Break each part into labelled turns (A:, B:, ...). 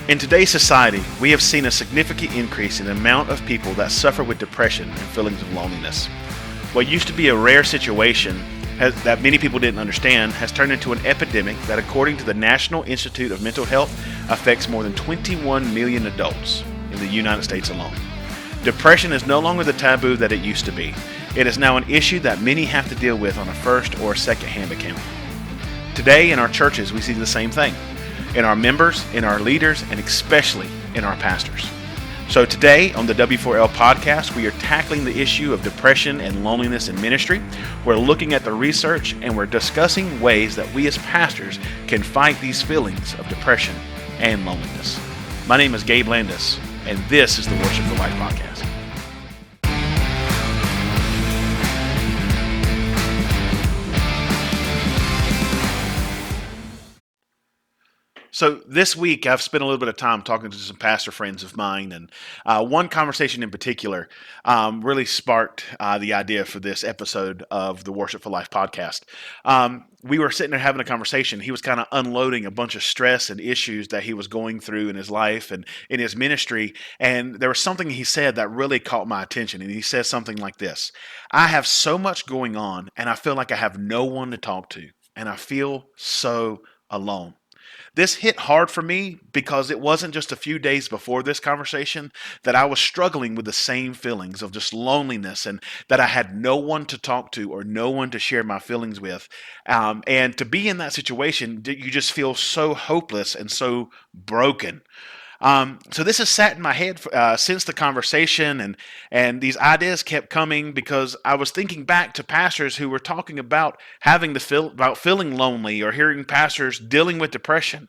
A: In today's society, we have seen a significant increase in the amount of people that suffer with depression and feelings of loneliness. What used to be a rare situation that many people didn't understand has turned into an epidemic that, according to the National Institute of Mental Health, affects more than 21 million adults in the United States alone. Depression is no longer the taboo that it used to be. It is now an issue that many have to deal with on a first or second-hand account. Today in our churches, we see the same thing. In our members, in our leaders, and especially in our pastors. So today on the W4L Podcast, we are tackling the issue of depression and loneliness in ministry. We're looking at the research and we're discussing ways that we as pastors can fight these feelings of depression and loneliness. My name is Gabe Landis, and this is the Worship for Life Podcast. So this week, I've spent a little bit of time talking to some pastor friends of mine, and one conversation in particular really sparked the idea for this episode of the Worship for Life podcast. We were sitting there having a conversation. He was kind of unloading a bunch of stress and issues that he was going through in his life and in his ministry, and there was something he said that really caught my attention, and he said something like this: "I have so much going on, and I feel like I have no one to talk to, and I feel so alone." This hit hard for me because it wasn't just a few days before this conversation that I was struggling with the same feelings of just loneliness and that I had no one to talk to or no one to share my feelings with. And to be in that situation, you just feel so hopeless and so broken. So this has sat in my head since the conversation, and these ideas kept coming because I was thinking back to pastors who were talking about about feeling lonely, or hearing pastors dealing with depression,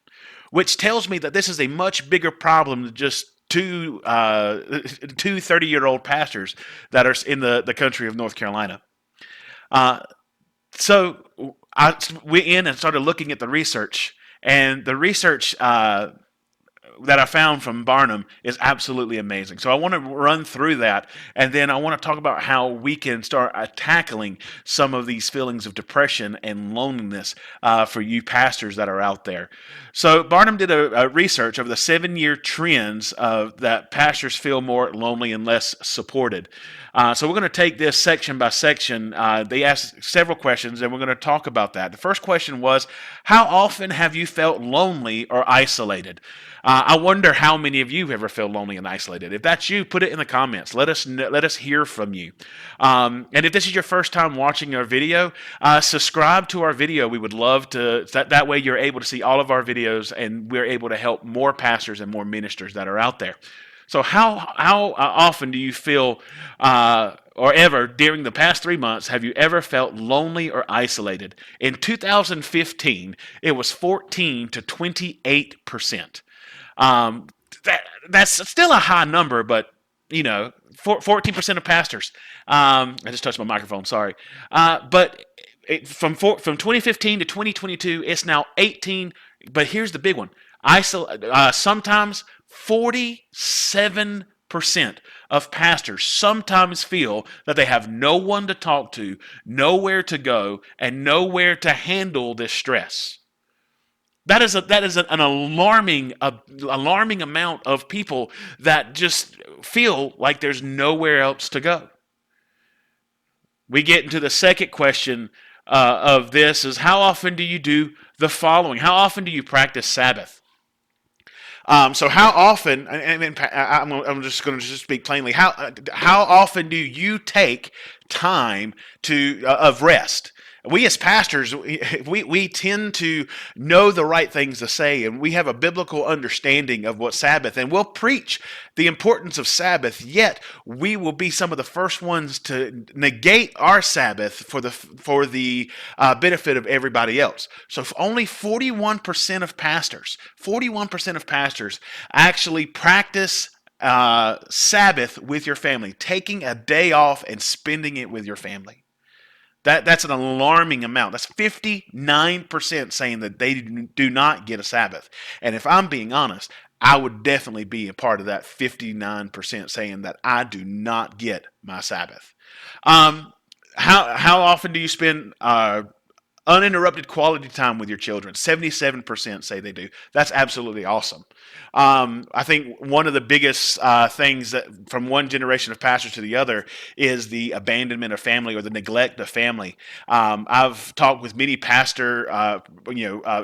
A: which tells me that this is a much bigger problem than just two 30-year-old pastors that are in the country of North Carolina. So I went in and started looking at the research, and the research that I found from Barnum is absolutely amazing. So I want to run through that, and then I want to talk about how we can start tackling some of these feelings of depression and loneliness for you pastors that are out there. So Barnum did a research of the 7-year trends that pastors feel more lonely and less supported. So we're going to take this section by section. They asked several questions, and we're going to talk about that. The first question was, how often have you felt lonely or isolated? I wonder how many of you ever feel lonely and isolated. If that's you, put it in the comments. Let us hear from you. And if this is your first time watching our video, subscribe to our video. We would love to. That way you're able to see all of our videos, and we're able to help more pastors and more ministers that are out there. So how often do you feel, or ever during the past 3 months, have you ever felt lonely or isolated? In 2015, it was 14 to 28%. That's still a high number, but 14% of pastors. I just touched my microphone. Sorry, but from 2015 to 2022, it's now 18. But here's the big one: sometimes 47% of pastors sometimes feel that they have no one to talk to, nowhere to go, and nowhere to handle this stress. That is an alarming amount of people that just feel like there's nowhere else to go. We get into the second question of this is, how often do you do the following? How often do you practice Sabbath? So how often, I'm just going to speak plainly, how often do you take time of rest? We as pastors, we tend to know the right things to say, and we have a biblical understanding of what Sabbath, and we'll preach the importance of Sabbath, yet we will be some of the first ones to negate our Sabbath for the benefit of everybody else. So only 41% of pastors actually practice Sabbath with your family, taking a day off and spending it with your family. That's an alarming amount. That's 59% saying that they do not get a Sabbath. And if I'm being honest, I would definitely be a part of that 59% saying that I do not get my Sabbath. How often do you spend Uninterrupted quality time with your children. 77% say they do. That's absolutely awesome. I think one of the biggest things that from one generation of pastors to the other is the abandonment of family or the neglect of family. I've talked with many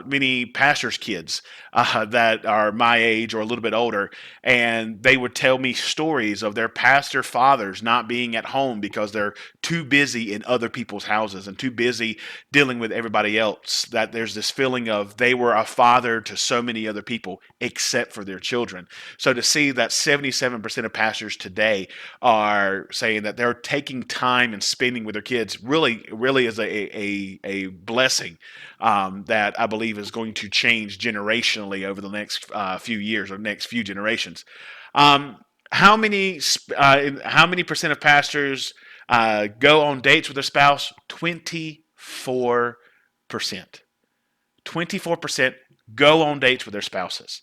A: many pastors' kids that are my age or a little bit older, and they would tell me stories of their pastor fathers not being at home because they're too busy in other people's houses and too busy dealing with everybody else. That there's this feeling of they were a father to so many other people except for their children. So to see that 77% of pastors today are saying that they're taking time and spending with their kids really is a blessing that I believe is going to change generationally over the next few years or next few generations. Um, how many percent of pastors go on dates with their spouse? 24%. 24% go on dates with their spouses.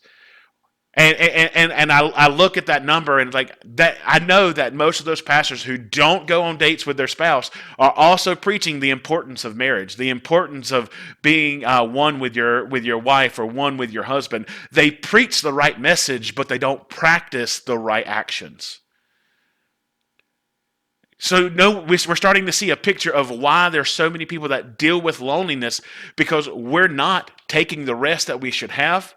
A: And I look at that number and like that I know that most of those pastors who don't go on dates with their spouse are also preaching the importance of marriage, the importance of being one with your wife or one with your husband. They preach the right message, but they don't practice the right actions. So no, we're starting to see a picture of why there's so many people that deal with loneliness because we're not taking the rest that we should have.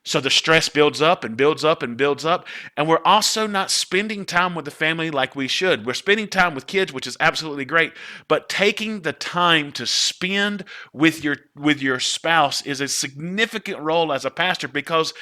A: So the stress builds up and builds up and builds up. And we're also not spending time with the family like we should. We're spending time with kids, which is absolutely great. But taking the time to spend with your spouse is a significant role as a pastor because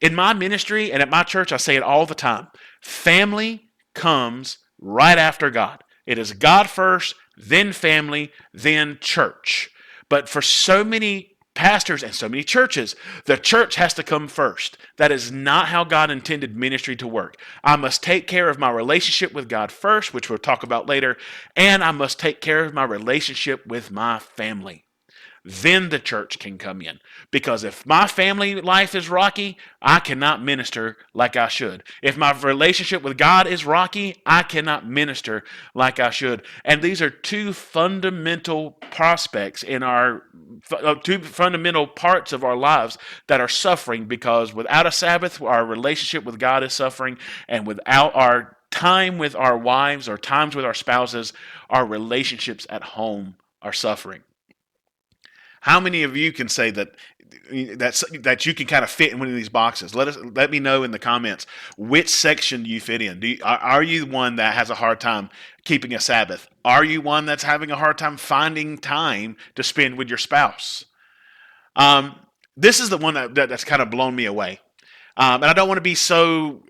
A: in my ministry and at my church, I say it all the time. Family comes right after God. It is God first, then family, then church. But for so many pastors and so many churches, the church has to come first. That is not how God intended ministry to work. I must take care of my relationship with God first, which we'll talk about later, and I must take care of my relationship with my family. Then the church can come in. Because if my family life is rocky, I cannot minister like I should. If my relationship with God is rocky, I cannot minister like I should. And these are two fundamental prospects in two fundamental parts of our lives that are suffering because without a Sabbath, our relationship with God is suffering, and without our time with our wives or times with our spouses, our relationships at home are suffering. How many of you can say that you can kind of fit in one of these boxes? Let me know in the comments which section do you fit in. Are you one that has a hard time keeping a Sabbath? Are you one that's having a hard time finding time to spend with your spouse? This is the one that's kind of blown me away, and I don't want to be so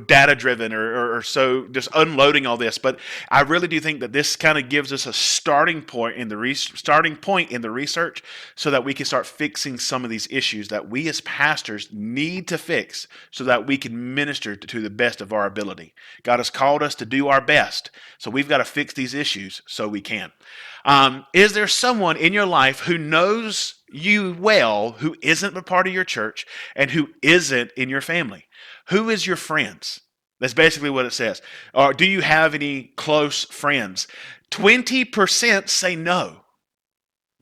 A: data driven or so just unloading all this, but I really do think that this kind of gives us a starting point in the research so that we can start fixing some of these issues that we as pastors need to fix so that we can minister to the best of our ability. God has called us to do our best, so we've got to fix these issues so we can. Is there someone in your life who knows you well who isn't a part of your church and who isn't in your family? Who is your friends? That's basically what it says. Or do you have any close friends? 20% say no.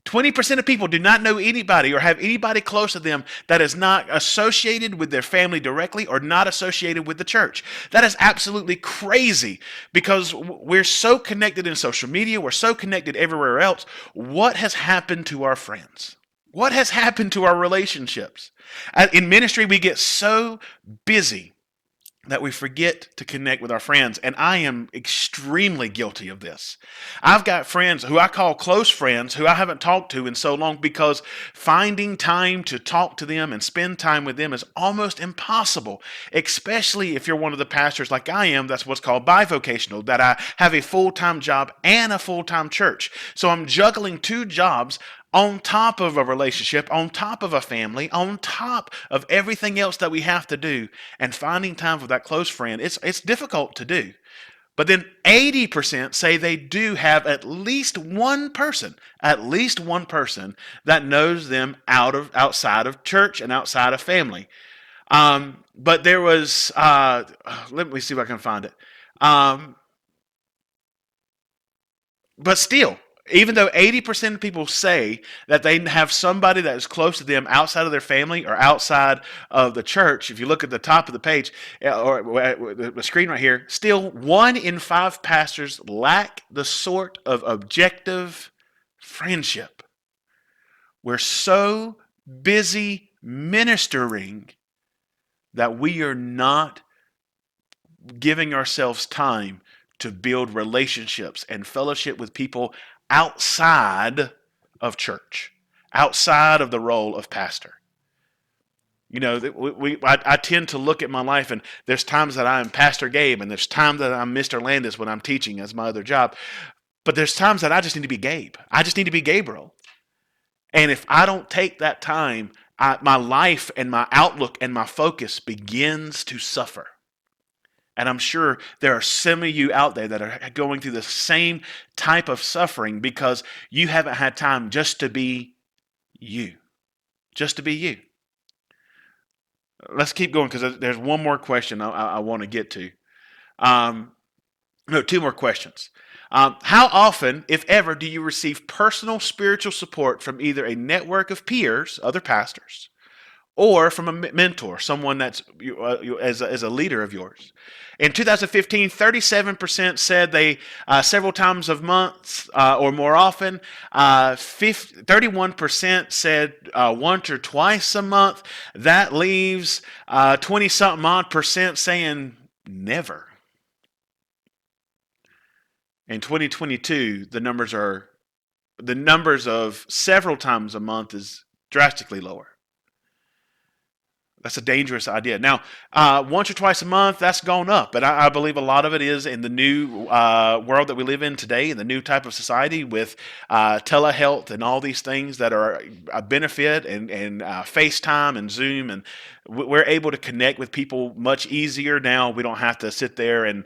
A: 20% of people do not know anybody or have anybody close to them that is not associated with their family directly or not associated with the church. That is absolutely crazy because we're so connected in social media. We're so connected everywhere else. What has happened to our friends? What has happened to our relationships? In ministry, we get so busy that we forget to connect with our friends. And I am extremely guilty of this. I've got friends who I call close friends who I haven't talked to in so long because finding time to talk to them and spend time with them is almost impossible, especially if you're one of the pastors like I am. That's what's called bivocational, that I have a full-time job and a full-time church. So I'm juggling two jobs on top of a relationship, on top of a family, on top of everything else that we have to do, and finding time for that close friend, it's difficult to do. But then 80% say they do have at least one person that knows them outside of church and outside of family. But there was, let me see if I can find it. But still, Even though 80% of people say that they have somebody that is close to them outside of their family or outside of the church, if you look at the top of the page or the screen right here, still 1 in 5 pastors lack the sort of objective friendship. We're so busy ministering that we are not giving ourselves time to build relationships and fellowship with people outside of church, outside of the role of pastor. You know, I tend to look at my life, and there's times that I'm Pastor Gabe, and there's times that I'm Mr. Landis when I'm teaching as my other job. But there's times that I just need to be Gabe. I just need to be Gabriel. And if I don't take that time, my life and my outlook and my focus begins to suffer. And I'm sure there are some of you out there that are going through the same type of suffering because you haven't had time just to be you. Just to be you. Let's keep going because there's one more question I want to get to. No, 2 more questions. How often, if ever, do you receive personal spiritual support from either a network of peers, other pastors, or from a mentor, someone that's as a leader of yours? In 2015, 37% said they several times a month or more often. 31% said once or twice a month. That leaves 20-something odd percent saying never. In 2022, the numbers of several times a month is drastically lower. That's a dangerous idea. Now, once or twice a month, that's gone up. But I believe a lot of it is in the new world that we live in today, in the new type of society with telehealth and all these things that are a benefit and FaceTime and Zoom. And we're able to connect with people much easier now. We don't have to sit there and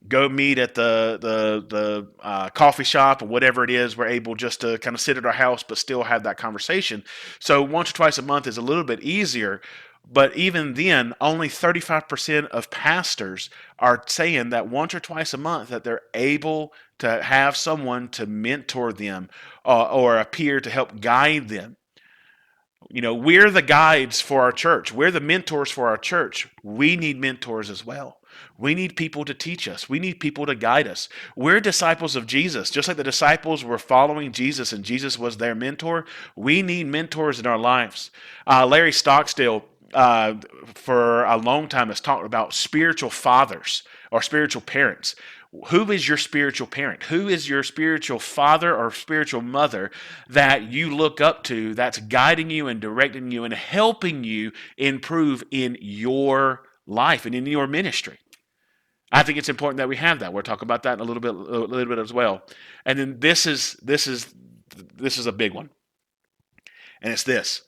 A: go meet at the coffee shop or whatever it is. We're able just to kind of sit at our house but still have that conversation. So once or twice a month is a little bit easier. But even then, only 35% of pastors are saying that once or twice a month that they're able to have someone to mentor them or a peer to help guide them. You know, we're the guides for our church. We're the mentors for our church. We need mentors as well. We need people to teach us. We need people to guide us. We're disciples of Jesus. Just like the disciples were following Jesus and Jesus was their mentor, we need mentors in our lives. Larry Stockstill, for a long time, has talked about spiritual fathers or spiritual parents. Who is your spiritual parent? Who is your spiritual father or spiritual mother that you look up to that's guiding you and directing you and helping you improve in your life and in your ministry? I think it's important that we have that. We'll talk about that in a little bit as well. And then this is a big one, and it's this.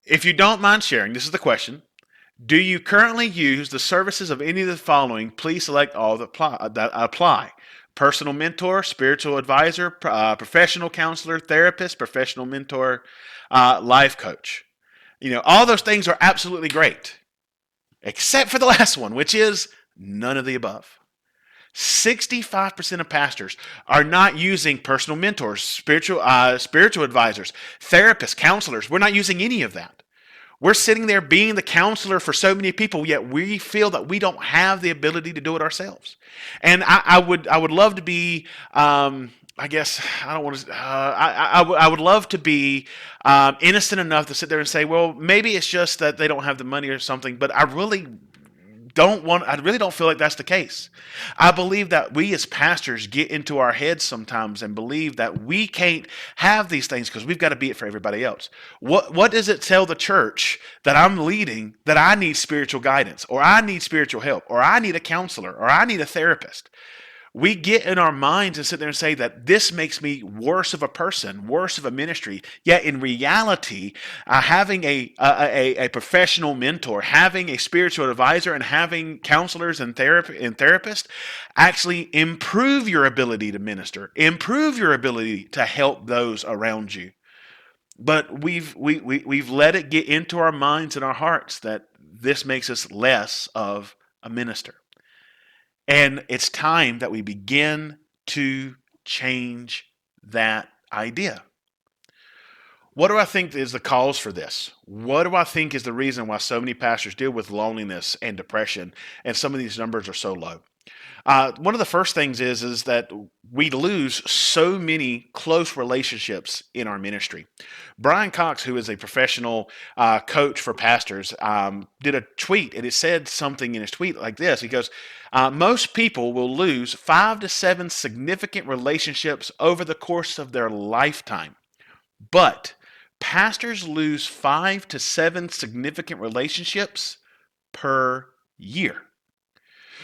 A: If you don't mind sharing, this is the question. Do you currently use the services of any of the following? Please select all that apply. Personal mentor, spiritual advisor, professional counselor, therapist, professional mentor, life coach. You know, all those things are absolutely great, except for the last one, which is none of the above. 65% of pastors are not using personal mentors, spiritual advisors, therapists, counselors. We're not using any of that. We're sitting there being the counselor for so many people, yet we feel that we don't have the ability to do it ourselves. And I would love to be. I guess I don't want to. I would love to be innocent enough to sit there and say, well, maybe it's just that they don't have the money or something. But I really don't feel like that's the case. I believe that we as pastors get into our heads sometimes and believe that we can't have these things because we've got to be it for everybody else. What does it tell the church that I'm leading that I need spiritual guidance, or I need spiritual help, or I need a counselor, or I need a therapist? We get in our minds and sit there and say that this makes me worse of a person, worse of a ministry. Yet in reality, having a professional mentor, having a spiritual advisor, and having counselors and therapists actually improve your ability to minister, improve your ability to help those around you. But we've let it get into our minds and our hearts that this makes us less of a minister. And it's time that we begin to change that idea. What do I think is the cause for this? What do I think is the reason why so many pastors deal with loneliness and depression, and some of these numbers are so low? One of the first things is that we lose so many close relationships in our ministry. Brian Cox, who is a professional coach for pastors, did a tweet, and it said something in his tweet like this. He goes, most people will lose 5 to 7 significant relationships over the course of their lifetime, but pastors lose 5 to 7 significant relationships per year.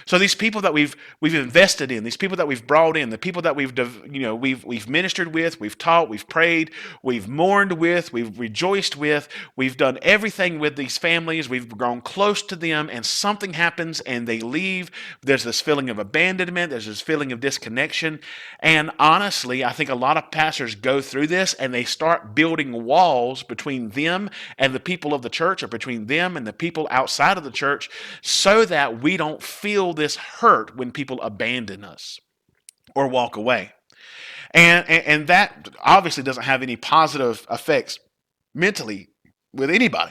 A: So these people that we've invested in, these people that we've brought in, the people that we've ministered with, we've taught, we've prayed, we've mourned with, we've rejoiced with, we've done everything with these families, we've grown close to them, and something happens and they leave. There's this feeling of abandonment, there's this feeling of disconnection. And honestly, I think a lot of pastors go through this and they start building walls between them and the people of the church, or between them and the people outside of the church, so that we don't feel this hurt when people abandon us or walk away. And that obviously doesn't have any positive effects mentally with anybody.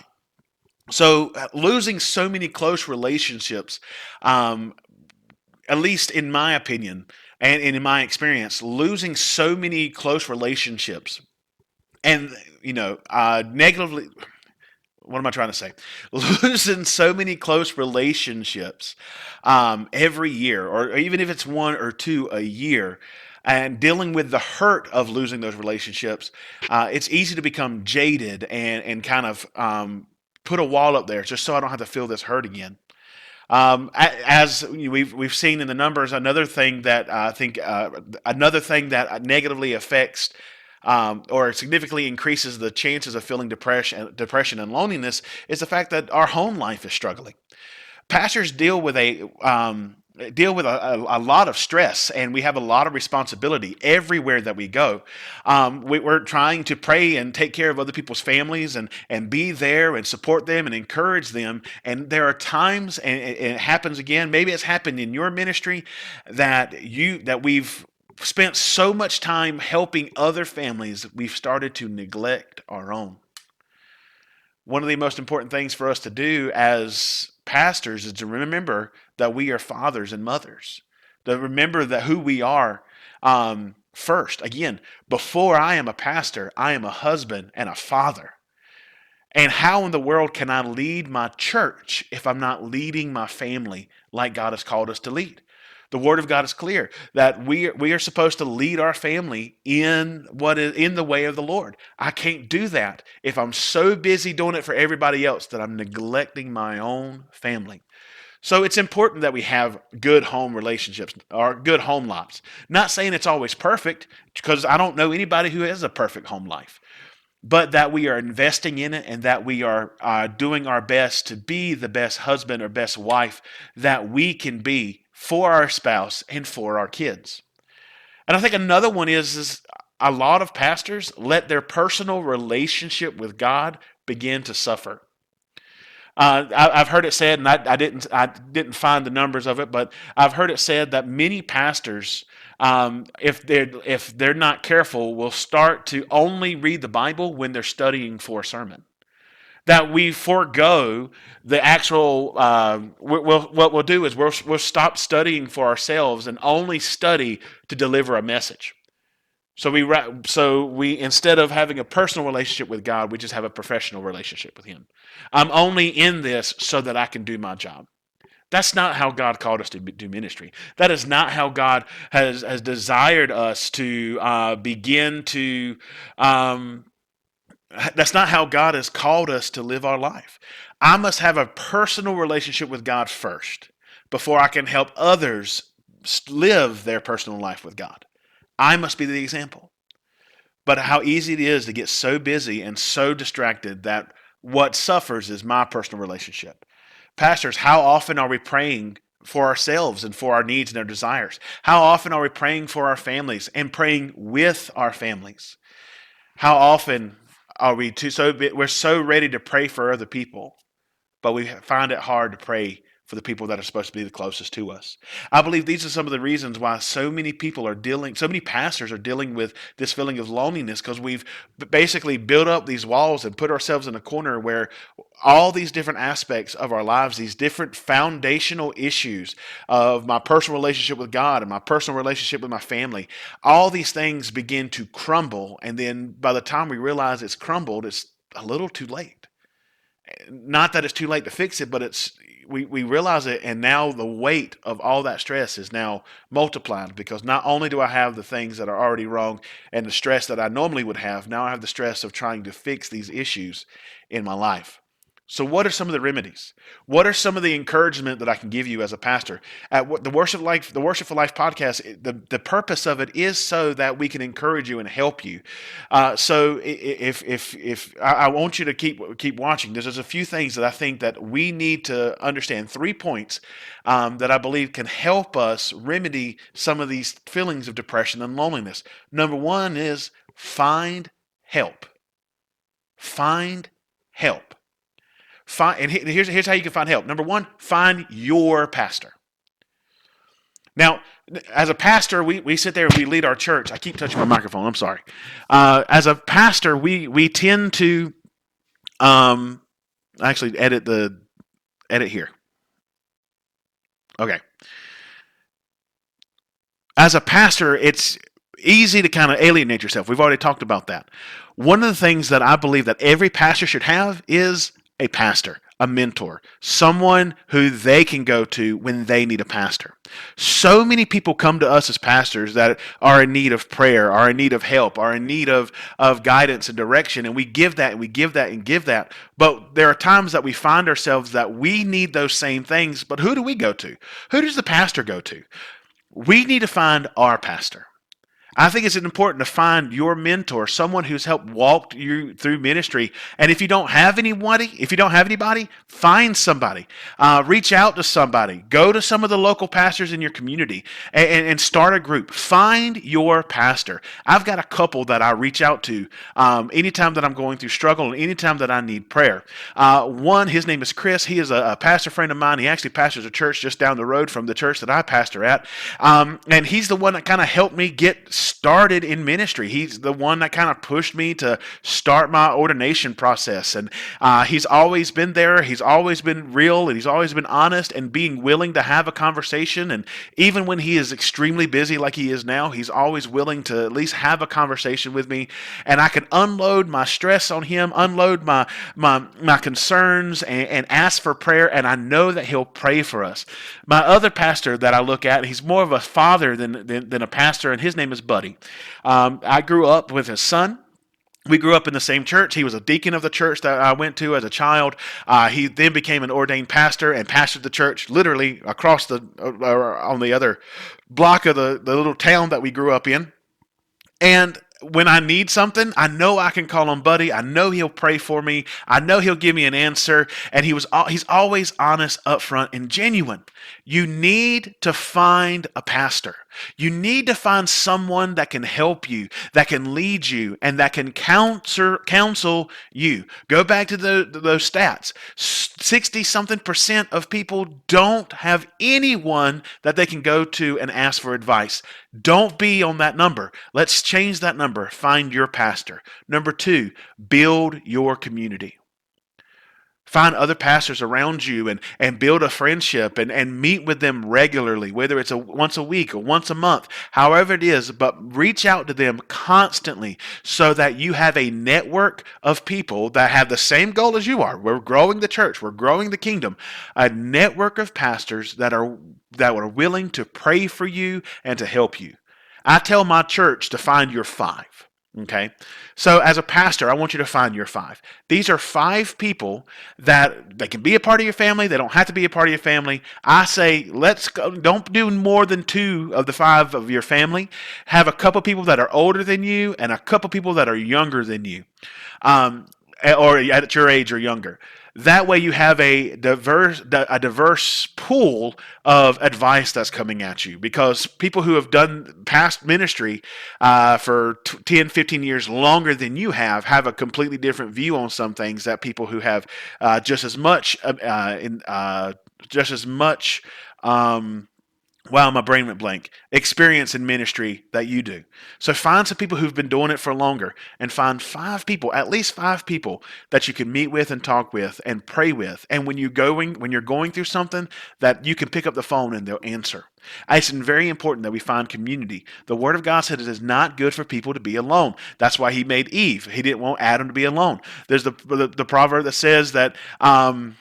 A: So losing so many close relationships, at least in my opinion and in my experience, losing so many close relationships and, negatively, what am I trying to say? Losing so many close relationships every year, or even if it's 1 or 2 a year, and dealing with the hurt of losing those relationships, it's easy to become jaded and kind of put a wall up there just so I don't have to feel this hurt again. As we've seen in the numbers, another thing that I think negatively affects or significantly increases the chances of feeling depression and loneliness is the fact that our home life is struggling. Pastors deal with a lot of stress, and we have a lot of responsibility everywhere that we go. We're trying to pray and take care of other people's families and be there and support them and encourage them. And there are times, and it happens again, maybe it's happened in your ministry, that we've spent so much time helping other families, we've started to neglect our own. One of the most important things for us to do as pastors is to remember that we are fathers and mothers. To remember that who we are first. Again, before I am a pastor, I am a husband and a father. And how in the world can I lead my church if I'm not leading my family like God has called us to lead? The Word of God is clear that we are supposed to lead our family in the way of the Lord. I can't do that if I'm so busy doing it for everybody else that I'm neglecting my own family. So it's important that we have good home relationships or good home lives. Not saying it's always perfect, because I don't know anybody who has a perfect home life, but that we are investing in it and that we are doing our best to be the best husband or best wife that we can be for our spouse and for our kids. And I think another one is a lot of pastors let their personal relationship with God begin to suffer. I've heard it said, and I didn't find the numbers of it, but I've heard it said that many pastors, if they're not careful, will start to only read the Bible when they're studying for a sermon. That we forego the actual. What we'll do is we'll stop studying for ourselves and only study to deliver a message. So we instead of having a personal relationship with God, we just have a professional relationship with Him. I'm only in this so that I can do my job. That's not how God called us to do ministry. That is not how God has desired us to begin to. That's not how God has called us to live our life. I must have a personal relationship with God first before I can help others live their personal life with God. I must be the example. But how easy it is to get so busy and so distracted that what suffers is my personal relationship. Pastors, how often are we praying for ourselves and for our needs and our desires? How often are we praying for our families and praying with our families? How often are we're so ready to pray for other people, but we find it hard to pray for the people that are supposed to be the closest to us. I believe these are some of the reasons why so many pastors are dealing with this feeling of loneliness, because we've basically built up these walls and put ourselves in a corner where all these different aspects of our lives, these different foundational issues of my personal relationship with God and my personal relationship with my family, all these things begin to crumble. And then by the time we realize it's crumbled, it's a little too late. Not that it's too late to fix it, but we realize it, and now the weight of all that stress is now multiplied, because not only do I have the things that are already wrong and the stress that I normally would have, now I have the stress of trying to fix these issues in my life. So what are some of the remedies? What are some of the encouragement that I can give you as a pastor? At the Worship for Life podcast, the purpose of it is so that we can encourage you and help you. So if I want you to keep watching, there's a few things that I think that we need to understand. 3 points that I believe can help us remedy some of these feelings of depression and loneliness. Number one is find help. Find help. And here's how you can find help. Number one, find your pastor. Now, as a pastor, we sit there and we lead our church. I keep touching my microphone. I'm sorry. As a pastor, we tend to actually edit here. Okay. As a pastor, it's easy to kind of alienate yourself. We've already talked about that. One of the things that I believe that every pastor should have is a pastor, a mentor, someone who they can go to when they need a pastor. So many people come to us as pastors that are in need of prayer, are in need of help, are in need of guidance and direction, and we give that and we give that and give that. But there are times that we find ourselves that we need those same things, but who do we go to? Who does the pastor go to? We need to find our pastor. I think it's important to find your mentor, someone who's helped walk you through ministry. And if you don't have anybody, find somebody. Reach out to somebody. Go to some of the local pastors in your community and start a group. Find your pastor. I've got a couple that I reach out to anytime that I'm going through struggle and anytime that I need prayer. One, his name is Chris. He is a pastor friend of mine. He actually pastors a church just down the road from the church that I pastor at. And he's the one that kind of helped me get started in ministry. He's the one that kind of pushed me to start my ordination process. And he's always been there. He's always been real, and he's always been honest and being willing to have a conversation. And even when he is extremely busy like he is now, he's always willing to at least have a conversation with me. And I can unload my stress on him, unload my concerns, and ask for prayer. And I know that he'll pray for us. My other pastor that I look at, he's more of a father than a pastor, and his name is Buddy. I grew up with his son. We grew up in the same church. He was a deacon of the church that I went to as a child. He then became an ordained pastor and pastored the church literally across on the other block of the little town that we grew up in. And when I need something, I know I can call on Buddy. I know he'll pray for me. I know he'll give me an answer. And he's always honest, upfront, and genuine. You need to find a pastor. You need to find someone that can help you, that can lead you, and that can counsel you. Go back to those stats. 60-something% of people don't have anyone that they can go to and ask for advice. Don't be on that number. Let's change that number. Find your pastor. Number 2, build your community. Find other pastors around you and build a friendship and meet with them regularly, whether it's once a week or once a month, however it is, but reach out to them constantly so that you have a network of people that have the same goal as you are. We're growing the church. We're growing the kingdom. A network of pastors that are willing to pray for you and to help you. I tell my church to find your 5. Okay, so as a pastor, I want you to find your 5. These are 5 people that they can be a part of your family. They don't have to be a part of your family. I say, let's go. Don't do more than 2 of the 5 of your family. Have a couple people that are older than you and a couple people that are younger than you, or at your age or younger. That way you have a diverse pool of advice that's coming at you, because people who have done past ministry for 10, 15 years longer than you have a completely different view on some things that people who have just as much wow, my brain went blank. Experience in ministry that you do. So find some people who've been doing it for longer and find 5 people, at least 5 people that you can meet with and talk with and pray with. And when you're going through something, that you can pick up the phone and they'll answer. It's very important that we find community. The Word of God said it is not good for people to be alone. That's why He made Eve. He didn't want Adam to be alone. There's the proverb that says that one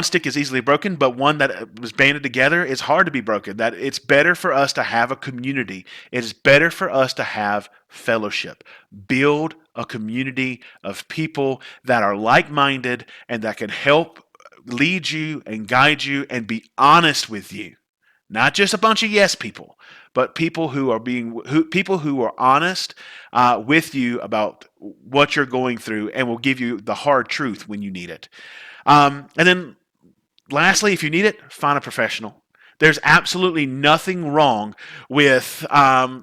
A: stick is easily broken, but one that was banded together is hard to be broken. That it's better for us to have a community. It is better for us to have fellowship. Build a community of people that are like-minded and that can help lead you and guide you and be honest with you. Not just a bunch of yes people, but people who are honest with you about what you're going through and will give you the hard truth when you need it. And then lastly, if you need it, find a professional. There's absolutely nothing wrong with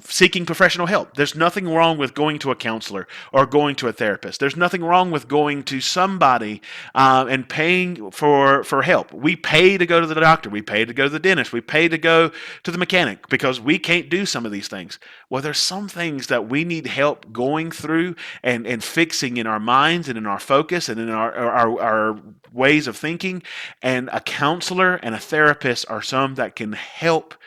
A: seeking professional help. There's nothing wrong with going to a counselor or going to a therapist. There's nothing wrong with going to somebody and paying for help. We pay to go to the doctor. We pay to go to the dentist. We pay to go to the mechanic because we can't do some of these things. Well, there's some things that we need help going through and fixing in our minds and in our focus and in our ways of thinking. And a counselor and a therapist are some that can help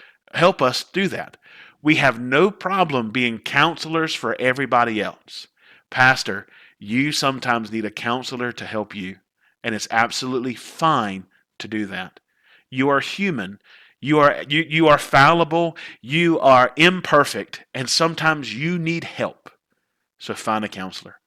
A: us do that. We have no problem being counselors for everybody else. Pastor, you sometimes need a counselor to help you, and it's absolutely fine to do that. You are human. You are fallible. You are imperfect, and sometimes you need help. So find a counselor.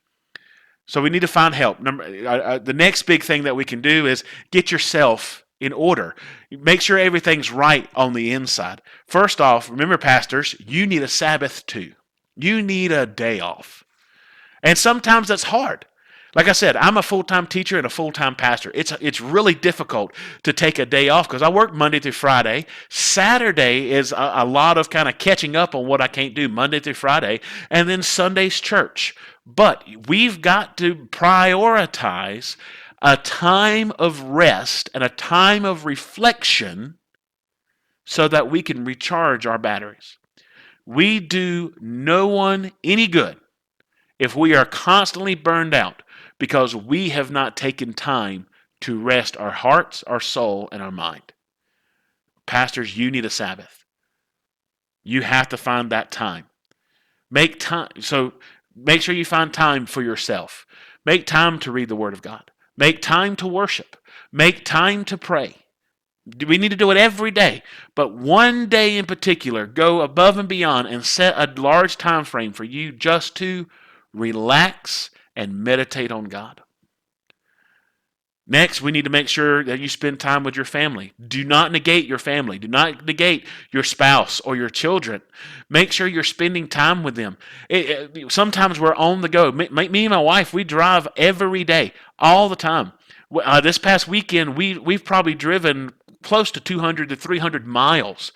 A: So we need to find help. The next big thing that we can do is get yourself in order. Make sure everything's right on the inside. First off, remember, pastors, you need a Sabbath too. You need a day off. And sometimes that's hard. Like I said, I'm a full-time teacher and a full-time pastor. It's really difficult to take a day off because I work Monday through Friday. Saturday is a lot of kind of catching up on what I can't do Monday through Friday. And then Sunday's church. But we've got to prioritize a time of rest and a time of reflection so that we can recharge our batteries. We do no one any good if we are constantly burned out because we have not taken time to rest our hearts, our soul, and our mind. Pastors, you need a Sabbath. You have to find that time. Make time. So make sure you find time for yourself. Make time to read the Word of God. Make time to worship. Make time to pray. We need to do it every day. But one day in particular, go above and beyond and set a large time frame for you just to relax and meditate on God. Next, we need to make sure that you spend time with your family. Do not negate your family. Do not negate your spouse or your children. Make sure you're spending time with them. Sometimes we're on the go. Me and my wife, we drive every day, all the time. This past weekend, we've probably driven close to 200 to 300 miles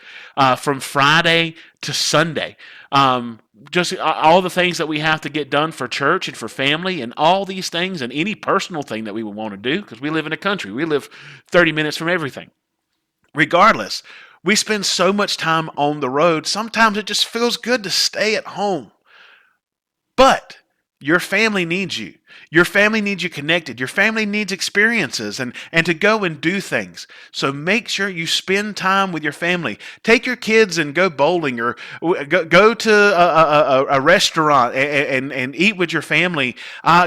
A: from Friday to Sunday. Just all the things that we have to get done for church and for family and all these things and any personal thing that we would want to do because we live in a country. We live 30 minutes from everything. Regardless, we spend so much time on the road, sometimes it just feels good to stay at home. But your family needs you. Your family needs you connected. Your family needs experiences and to go and do things. So make sure you spend time with your family. Take your kids and go bowling or go to a restaurant and eat with your family.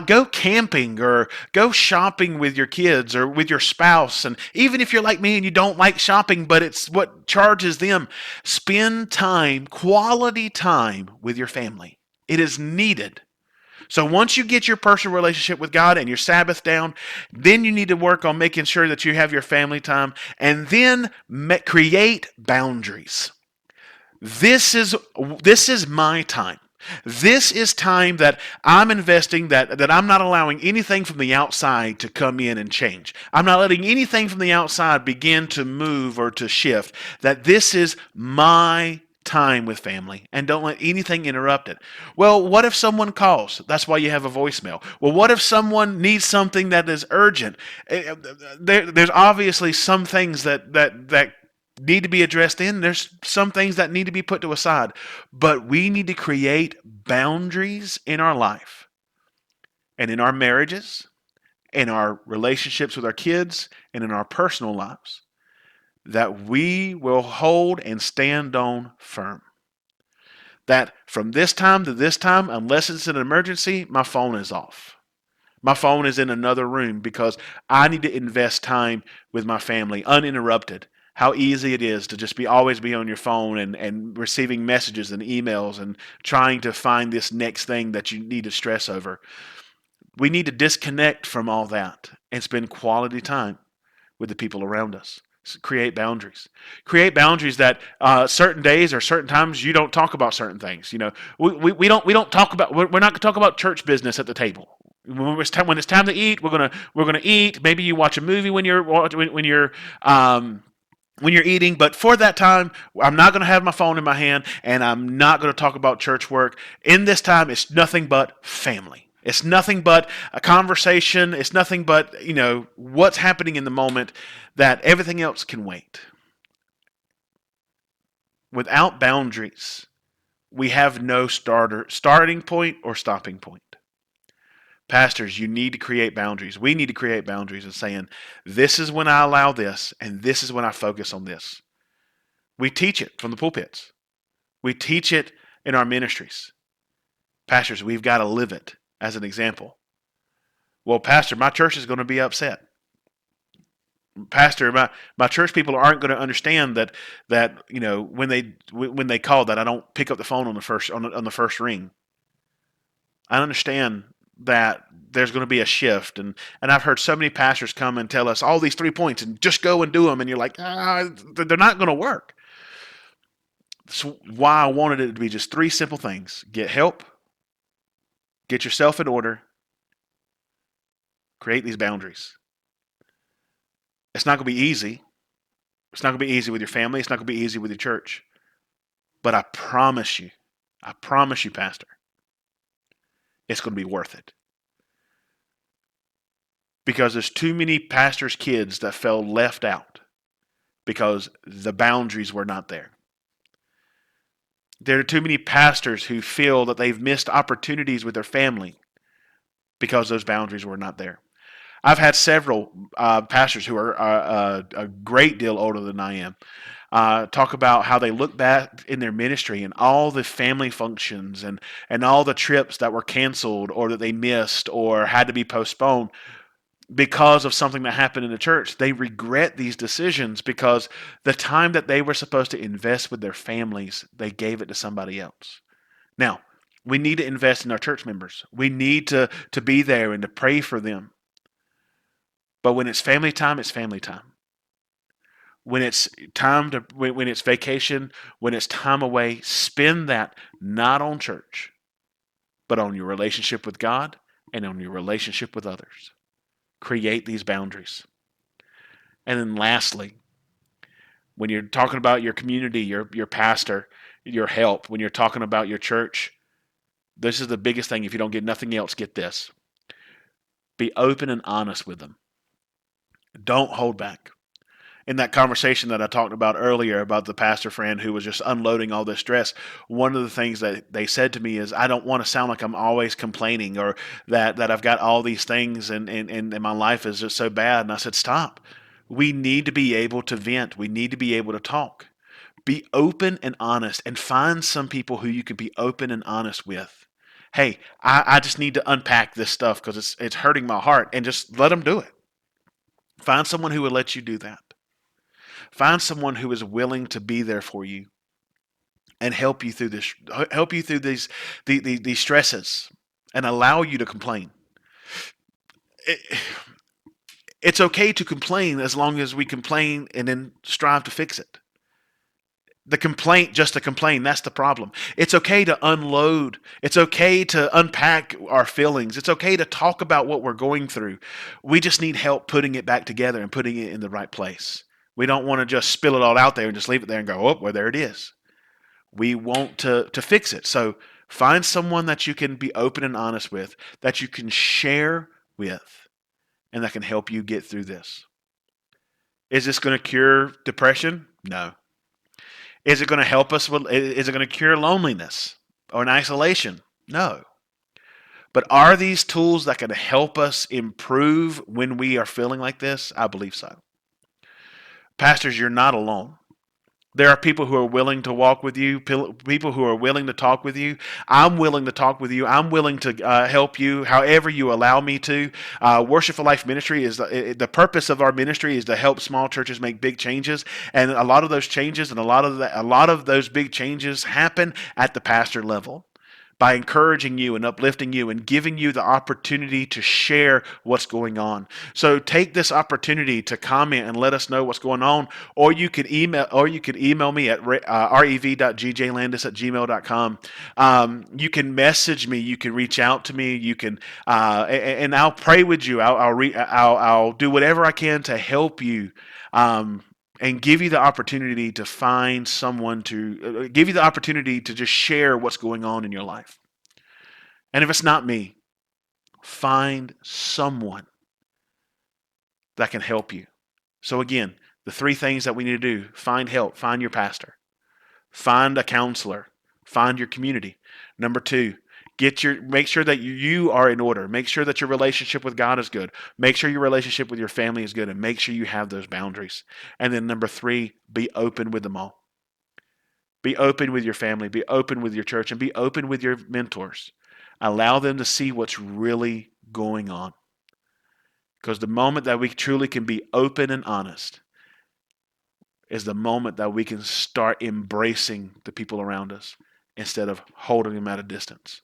A: Go camping or go shopping with your kids or with your spouse. And even if you're like me and you don't like shopping, but it's what charges them, spend time, quality time with your family. It is needed. So once you get your personal relationship with God and your Sabbath down, then you need to work on making sure that you have your family time and then create boundaries. This is my time. This is time that I'm investing, that I'm not allowing anything from the outside to come in and change. I'm not letting anything from the outside begin to move or to shift. That this is my time with family and don't let anything interrupt it. Well, what if someone calls? That's why you have a voicemail. Well, what if someone needs something that is urgent? There's obviously some things that need to be addressed in. There's some things that need to be put to a side. But we need to create boundaries in our life and in our marriages, in our relationships with our kids, and in our personal lives that we will hold and stand on firm. That from this time to this time, unless it's an emergency, my phone is off. My phone is in another room because I need to invest time with my family uninterrupted. How easy it is to just always be on your phone and receiving messages and emails and trying to find this next thing that you need to stress over. We need to disconnect from all that and spend quality time with the people around us. Create boundaries. Create boundaries that certain days or certain times you don't talk about certain things. You know, we don't talk about. We're not going to talk about church business at the table. When it's time to eat, we're gonna eat. Maybe you watch a movie when you're eating, but for that time, I'm not going to have my phone in my hand, and I'm not going to talk about church work. In this time, it's nothing but family. It's nothing but a conversation. It's nothing but, what's happening in the moment, that everything else can wait. Without boundaries, we have no starting point or stopping point. Pastors, you need to create boundaries. We need to create boundaries and saying, this is when I allow this, and this is when I focus on this. We teach it from the pulpits. We teach it in our ministries. Pastors, we've got to live it as an example. Well, Pastor, my church is going to be upset. Pastor, my church people aren't going to understand that when they call that I don't pick up the phone on the first ring. I understand that there's going to be a shift, and I've heard so many pastors come and tell us all these 3 points and just go and do them, and you're like, they're not going to work. That's why I wanted it to be just 3 simple things: get help, get yourself in order, create these boundaries. It's not going to be easy. It's not going to be easy with your family. It's not going to be easy with your church. But I promise you, Pastor, it's going to be worth it. Because there's too many pastors' kids that felt left out because the boundaries were not there. There are too many pastors who feel that they've missed opportunities with their family because those boundaries were not there. I've had several pastors who are a great deal older than I am talk about how they look back in their ministry and all the family functions and all the trips that were canceled or that they missed or had to be postponed because of something that happened in the church. They regret these decisions because the time that they were supposed to invest with their families, they gave it to somebody else. Now, we need to invest in our church members. We need to be there and to pray for them. But when it's family time, it's family time. When it's when it's vacation, when it's time away, spend that not on church, but on your relationship with God and on your relationship with others. Create these boundaries. And then lastly, when you're talking about your community, your pastor, your help, when you're talking about your church, this is the biggest thing. If you don't get nothing else, get this. Be open and honest with them. Don't hold back. In that conversation that I talked about earlier about the pastor friend who was just unloading all this stress, one of the things that they said to me is, I don't want to sound like I'm always complaining or that I've got all these things and my life is just so bad. And I said, stop. We need to be able to vent. We need to be able to talk. Be open and honest, and find some people who you can be open and honest with. Hey, I just need to unpack this stuff because it's hurting my heart, and just let them do it. Find someone who will let you do that. Find someone who is willing to be there for you and help you through this, help you through these stresses, and allow you to complain. It's okay to complain as long as we complain and then strive to fix it. The complaint just to complain, that's the problem. It's okay to unload. It's okay to unpack our feelings. It's okay to talk about what we're going through. We just need help putting it back together and putting it in the right place. We don't want to just spill it all out there and just leave it there and go, oh, well, there it is. We want to fix it. So find someone that you can be open and honest with, that you can share with, and that can help you get through this. Is this going to cure depression? No. Is it going to help us? Is it going to cure loneliness or an isolation? No. But are these tools that can help us improve when we are feeling like this? I believe so. Pastors, you're not alone. There are people who are willing to walk with you, people who are willing to talk with you. I'm willing to talk with you. I'm willing to help you however you allow me to. Worship for Life Ministry is the purpose of our ministry is to help small churches make big changes, and a lot of those changes and a lot of those big changes happen at the pastor level, by encouraging you and uplifting you and giving you the opportunity to share what's going on. So take this opportunity to comment and let us know what's going on, or you can email me at rev.gjlandis@gmail.com. You can message me, you can reach out to me, you can and I'll pray with you. I'll do whatever I can to help you. And give you the opportunity to find someone to give you the opportunity to just share what's going on in your life. And if it's not me, find someone that can help you. So again, the three things that we need to do: find help, find your pastor, find a counselor, find your community. Number two, make sure that you are in order. Make sure that your relationship with God is good. Make sure your relationship with your family is good, and make sure you have those boundaries. And then number three, be open with them all. Be open with your family, be open with your church, and be open with your mentors. Allow them to see what's really going on. Because the moment that we truly can be open and honest is the moment that we can start embracing the people around us instead of holding them at a distance.